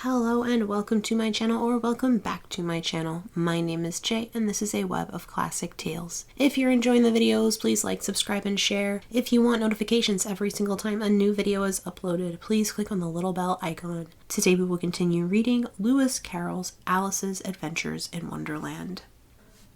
Hello and welcome to my channel, or welcome back to my channel. My name is Jay and this is a web of classic tales. If you're enjoying the videos, please like, subscribe, and share. If you want notifications every single time a new video is uploaded, please click on the little bell icon. Today we will continue reading Lewis Carroll's Alice's Adventures in Wonderland.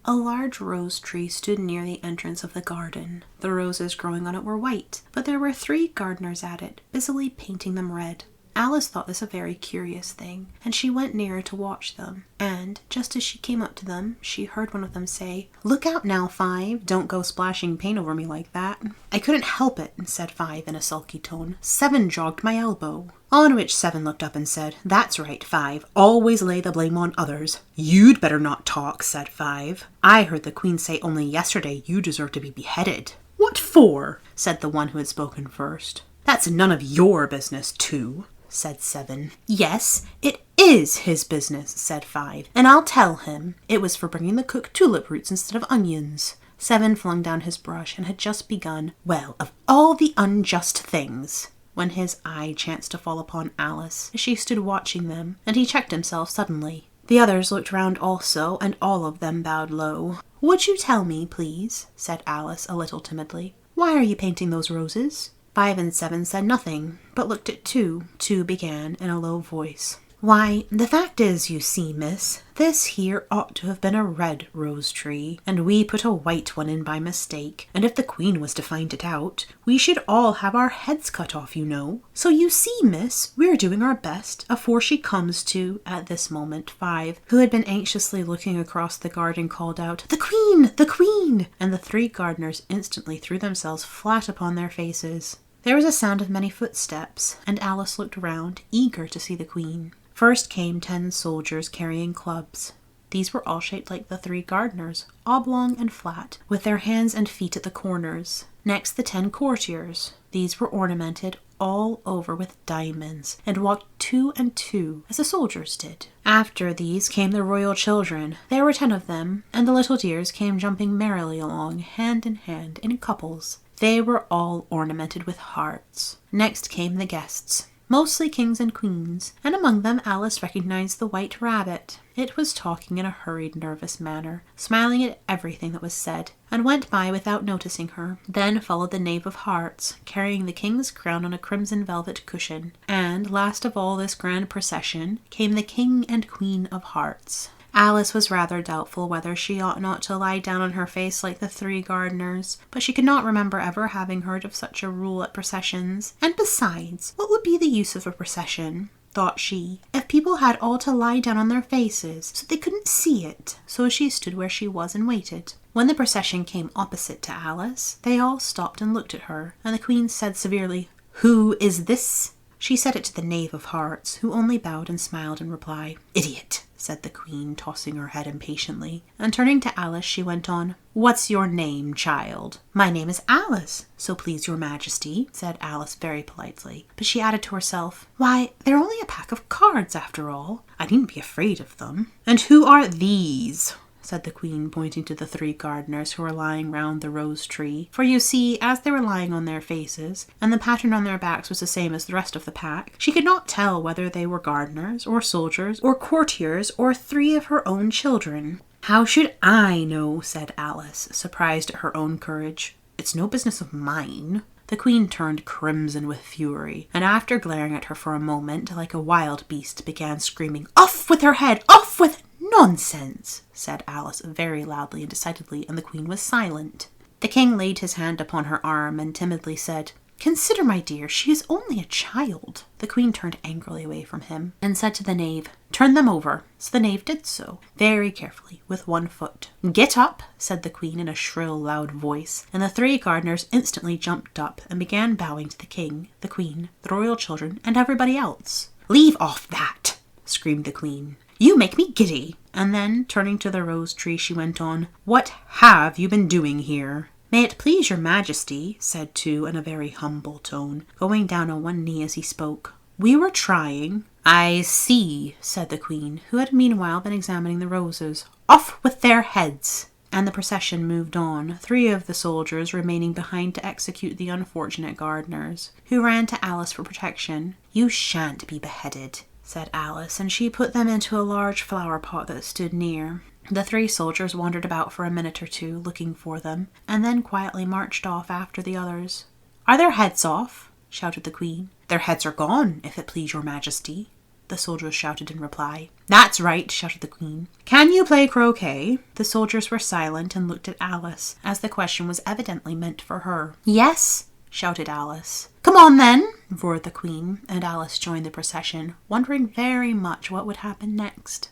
A large rose tree stood near the entrance of the garden. The roses growing on it were white, but there were 3 gardeners at it, busily painting them red. Alice thought this a very curious thing, and she went nearer to watch them. And, just as she came up to them, she heard one of them say, "Look out now, Five, don't go splashing paint over me like that." "I couldn't help it," said Five in a sulky tone. "Seven jogged my elbow." On which Seven looked up and said, "That's right, Five, always lay the blame on others." "You'd better not talk," said Five. "I heard the Queen say only yesterday you deserve to be beheaded." "What for?" said the one who had spoken first. "That's none of your business, too," said Seven. "Yes, it is his business," said Five, "and I'll tell him. It was for bringing the cook tulip roots instead of onions." Seven flung down his brush and had just begun, "Well, of all the unjust things," when his eye chanced to fall upon Alice as she stood watching them, and he checked himself suddenly. The others looked round also, and all of them bowed low. "Would you tell me, please," said Alice a little timidly, "why are you painting those roses?" Five and Seven said nothing, but looked at Two. Two began in a low voice. "Why, the fact is, you see, miss, this here ought to have been a red rose tree, and we put a white one in by mistake, and if the Queen was to find it out, we should all have our heads cut off, you know. So you see, miss, we're doing our best, afore she comes to—" At this moment, Five, who had been anxiously looking across the garden, called out, "The Queen! The Queen!" and the 3 gardeners instantly threw themselves flat upon their faces. There was a sound of many footsteps, and Alice looked round, eager to see the Queen. First came 10 soldiers carrying clubs. These were all shaped like the 3 gardeners, oblong and flat, with their hands and feet at the corners. Next the 10 courtiers. These were ornamented all over with diamonds, and walked 2 and 2, as the soldiers did. After these came the royal children. There were 10 of them, and the little dears came jumping merrily along, hand in hand, in couples. They were all ornamented with hearts. Next came the guests, mostly kings and queens, and among them Alice recognized the White Rabbit. It was talking in a hurried, nervous manner, smiling at everything that was said, and went by without noticing her. Then followed the Knave of Hearts, carrying the king's crown on a crimson velvet cushion, and last of all this grand procession came the King and Queen of Hearts. Alice was rather doubtful whether she ought not to lie down on her face like the 3 gardeners, but she could not remember ever having heard of such a rule at processions. And besides, what would be the use of a procession, thought she, if people had all to lie down on their faces so they couldn't see it? So she stood where she was and waited. When the procession came opposite to Alice, they all stopped and looked at her, and the Queen said severely, "Who is this?" She said it to the Knave of Hearts, who only bowed and smiled in reply. "Idiot," said the Queen, tossing her head impatiently. And turning to Alice, she went on, "What's your name, child?" "My name is Alice, so please your Majesty," said Alice very politely. But she added to herself, "Why, they're only a pack of cards after all. I needn't be afraid of them." "And who are these?" said the Queen, pointing to the 3 gardeners who were lying round the rose tree. For you see, as they were lying on their faces, and the pattern on their backs was the same as the rest of the pack, she could not tell whether they were gardeners, or soldiers, or courtiers, or 3 of her own children. "How should I know?" said Alice, surprised at her own courage. "It's no business of mine." The Queen turned crimson with fury, and after glaring at her for a moment like a wild beast, began screaming, "Off with her head! Off with—" "Nonsense," said Alice very loudly and decidedly, and the Queen was silent. The King laid his hand upon her arm and timidly said, "Consider, my dear, she is only a child." The Queen turned angrily away from him and said to the Knave, "Turn them over." So the Knave did so, very carefully, with 1 foot. "Get up," said the Queen in a shrill, loud voice, and the 3 gardeners instantly jumped up and began bowing to the King, the Queen, the royal children, and everybody else. "Leave off that," screamed the Queen. "You make me giddy." And then, turning to the rose tree, she went on, "What have you been doing here?" "May it please your Majesty," said Two in a very humble tone, going down on 1 knee as he spoke, "we were trying—" "I see," said the Queen, who had meanwhile been examining the roses. "Off with their heads." And the procession moved on, 3 of the soldiers remaining behind to execute the unfortunate gardeners, who ran to Alice for protection. "You shan't be beheaded," said Alice, and she put them into a large flower pot that stood near. The 3 soldiers wandered about for a minute or two, looking for them, and then quietly marched off after the others. "Are their heads off?" shouted the Queen. "Their heads are gone, if it please your Majesty," the soldiers shouted in reply. "That's right," shouted the Queen. "Can you play croquet?" The soldiers were silent and looked at Alice, as the question was evidently meant for her. "Yes," shouted Alice. "Come on then," roared the Queen, and Alice joined the procession, wondering very much what would happen next.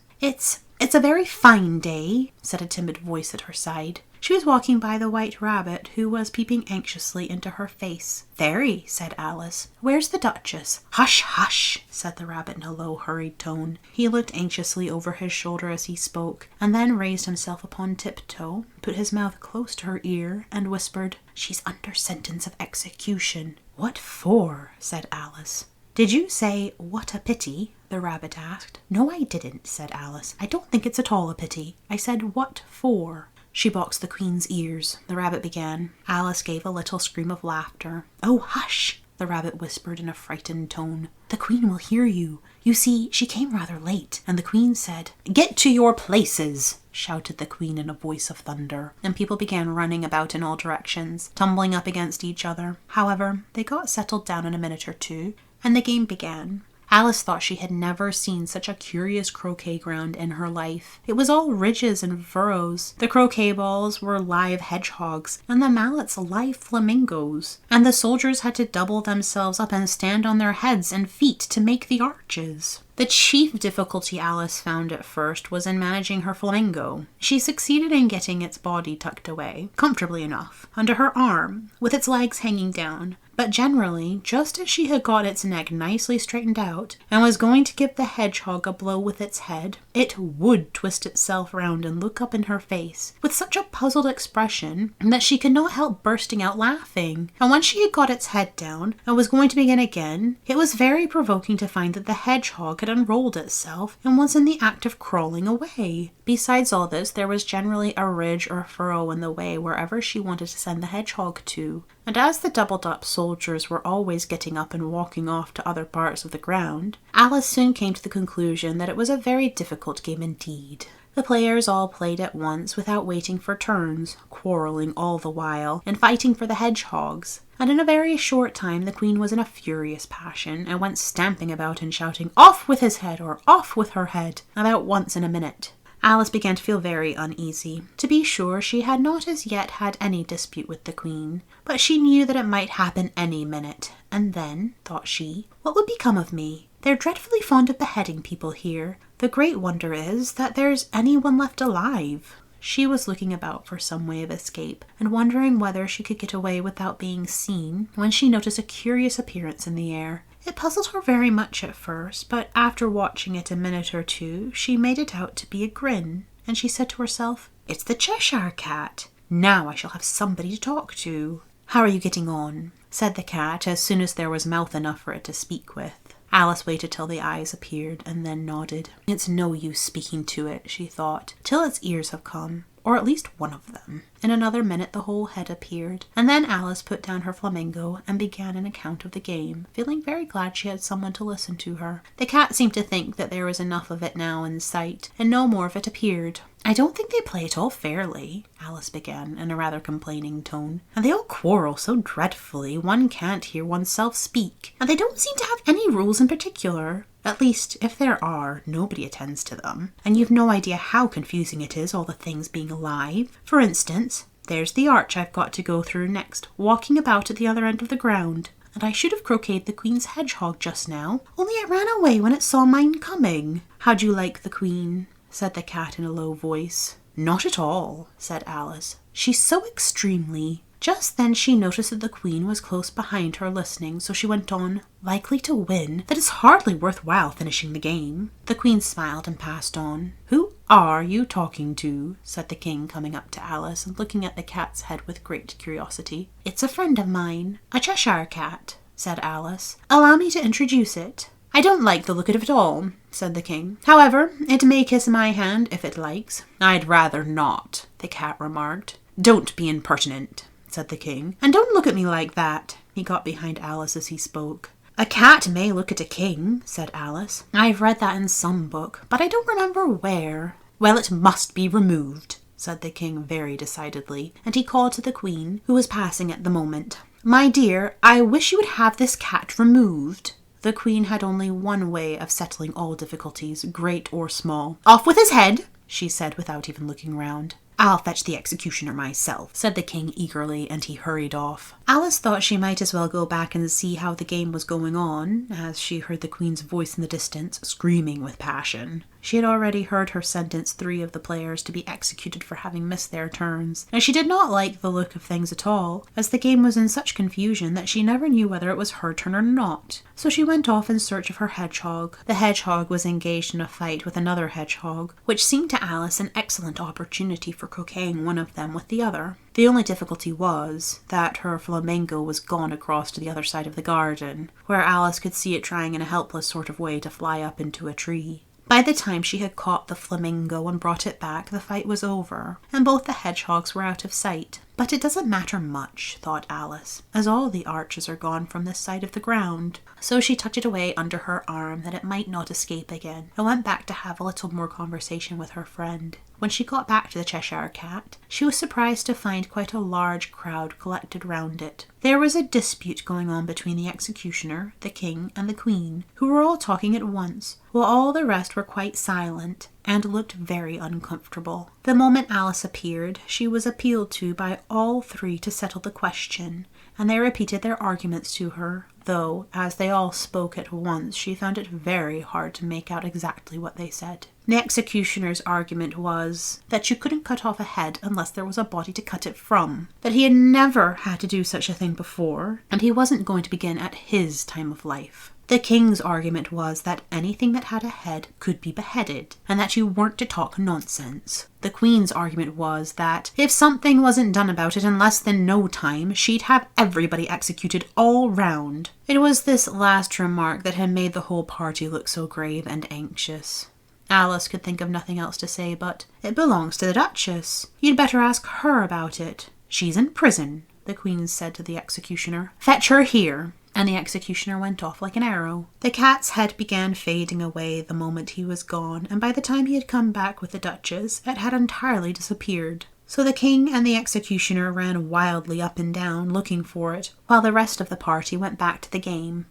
It's a very fine day," said a timid voice at her side. She was walking by the White Rabbit, who was peeping anxiously into her face. "Very," said Alice. "Where's the Duchess?" "Hush, hush," said the Rabbit in a low, hurried tone. He looked anxiously over his shoulder as he spoke, and then raised himself upon tiptoe, put his mouth close to her ear, and whispered, "She's under sentence of execution." "What for?" said Alice. "Did you say, 'what a pity'?" the Rabbit asked. "No, I didn't," said Alice. "I don't think it's at all a pity. I said, 'what for?'" "She boxed the Queen's ears," the Rabbit began. Alice gave a little scream of laughter. "Oh, hush!" the Rabbit whispered in a frightened tone. "The Queen will hear you. You see, she came rather late, and the Queen said—" "Get to your places!" shouted the Queen in a voice of thunder, and people began running about in all directions, tumbling up against each other. However, they got settled down in a minute or two, and the game began. Alice thought she had never seen such a curious croquet ground in her life. It was all ridges and furrows. The croquet balls were live hedgehogs, and the mallets live flamingos, and the soldiers had to double themselves up and stand on their heads and feet to make the arches. The chief difficulty Alice found at first was in managing her flamingo. She succeeded in getting its body tucked away, comfortably enough, under her arm, with its legs hanging down. But generally, just as she had got its neck nicely straightened out, and was going to give the hedgehog a blow with its head, it would twist itself round and look up in her face, with such a puzzled expression that she could not help bursting out laughing. And when she had got its head down, and was going to begin again, it was very provoking to find that the hedgehog had unrolled itself, and was in the act of crawling away. Besides all this, there was generally a ridge or furrow in the way wherever she wanted to send the hedgehog to. And as the doubled-up soldiers were always getting up and walking off to other parts of the ground, Alice soon came to the conclusion that it was a very difficult game indeed. The players all played at once without waiting for turns, quarrelling all the while, and fighting for the hedgehogs. And in a very short time the Queen was in a furious passion, and went stamping about and shouting, "Off with his head," or "Off with her head," about once in a minute. Alice began to feel very uneasy. To be sure, she had not as yet had any dispute with the Queen, but she knew that it might happen any minute. And then, thought she, what would become of me? They're dreadfully fond of beheading people here. The great wonder is that there's anyone left alive. She was looking about for some way of escape, and wondering whether she could get away without being seen, when she noticed a curious appearance in the air. It puzzled her very much at first, but after watching it a minute or two, she made it out to be a grin, and she said to herself, "It's the Cheshire Cat. Now I shall have somebody to talk to." "How are you getting on?" said the cat, as soon as there was mouth enough for it to speak with. Alice waited till the eyes appeared, and then nodded. "It's no use speaking to it," she thought, "till its ears have come. Or at least one of them." In another minute the whole head appeared, and then Alice put down her flamingo and began an account of the game, feeling very glad she had someone to listen to her. The cat seemed to think that there was enough of it now in sight, and no more of it appeared. "I don't think they play at all fairly," Alice began in a rather complaining tone. "And they all quarrel so dreadfully one can't hear oneself speak. And they don't seem to have any rules in particular. At least, if there are, nobody attends to them. And you've no idea how confusing it is, all the things being alive. For instance, there's the arch I've got to go through next, walking about at the other end of the ground. And I should have croqueted the Queen's hedgehog just now, only it ran away when it saw mine coming." "How'd you like the Queen?" said the cat in a low voice. "Not at all," said Alice. "She's so extremely—" Just then she noticed that the Queen was close behind her listening, so she went on, "Likely to win? That it's hardly worthwhile finishing the game." The Queen smiled and passed on. "Who are you talking to?" said the King, coming up to Alice and looking at the cat's head with great curiosity. "It's a friend of mine, a Cheshire Cat," said Alice. "Allow me to introduce it." "I don't like the look of it at all," said the King. "However, it may kiss my hand if it likes." "I'd rather not," the cat remarked. "Don't be impertinent," said the King. "And don't look at me like that." He got behind Alice as he spoke. "A cat may look at a king," said Alice. "I've read that in some book, but I don't remember where." "Well, it must be removed," said the king very decidedly, and he called to the queen, who was passing at the moment. "My dear, I wish you would have this cat removed." The queen had only one way of settling all difficulties, great or small. "Off with his head," she said without even looking round. "I'll fetch the executioner myself," said the king eagerly, and he hurried off. Alice thought she might as well go back and see how the game was going on, as she heard the queen's voice in the distance, screaming with passion. She had already heard her sentence 3 of the players to be executed for having missed their turns, and she did not like the look of things at all, as the game was in such confusion that she never knew whether it was her turn or not. So she went off in search of her hedgehog. The hedgehog was engaged in a fight with another hedgehog, which seemed to Alice an excellent opportunity for croqueting one of them with the other. The only difficulty was that her flamingo was gone across to the other side of the garden, where Alice could see it trying in a helpless sort of way to fly up into a tree. By the time she had caught the flamingo and brought it back, the fight was over, and both the hedgehogs were out of sight. But it doesn't matter much, thought Alice, as all the arches are gone from this side of the ground. So she tucked it away under her arm that it might not escape again, and went back to have a little more conversation with her friend. When she got back to the Cheshire Cat, she was surprised to find quite a large crowd collected round it. There was a dispute going on between the executioner, the king, and the queen, who were all talking at once, while all the rest were quite silent and looked very uncomfortable. The moment Alice appeared, she was appealed to by all 3 to settle the question, and they repeated their arguments to her, though, as they all spoke at once, she found it very hard to make out exactly what they said. The executioner's argument was that you couldn't cut off a head unless there was a body to cut it from, that he had never had to do such a thing before, and he wasn't going to begin at his time of life. The king's argument was that anything that had a head could be beheaded, and that you weren't to talk nonsense. The queen's argument was that if something wasn't done about it in less than no time, she'd have everybody executed all round. It was this last remark that had made the whole party look so grave and anxious. Alice could think of nothing else to say but, "It belongs to the Duchess. You'd better ask her about it." "She's in prison," the queen said to the executioner. "Fetch her here." And the executioner went off like an arrow. The cat's head began fading away the moment he was gone, and by the time he had come back with the Duchess, it had entirely disappeared. So the king and the executioner ran wildly up and down looking for it, while the rest of the party went back to the game.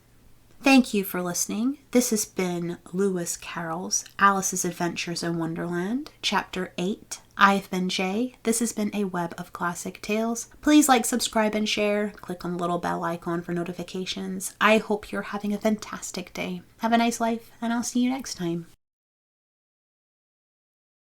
Thank you for listening. This has been Lewis Carroll's Alice's Adventures in Wonderland, Chapter 8. I've been Jay. This has been a Web of Classic Tales. Please like, subscribe, and share. Click on the little bell icon for notifications. I hope you're having a fantastic day. Have a nice life, and I'll see you next time.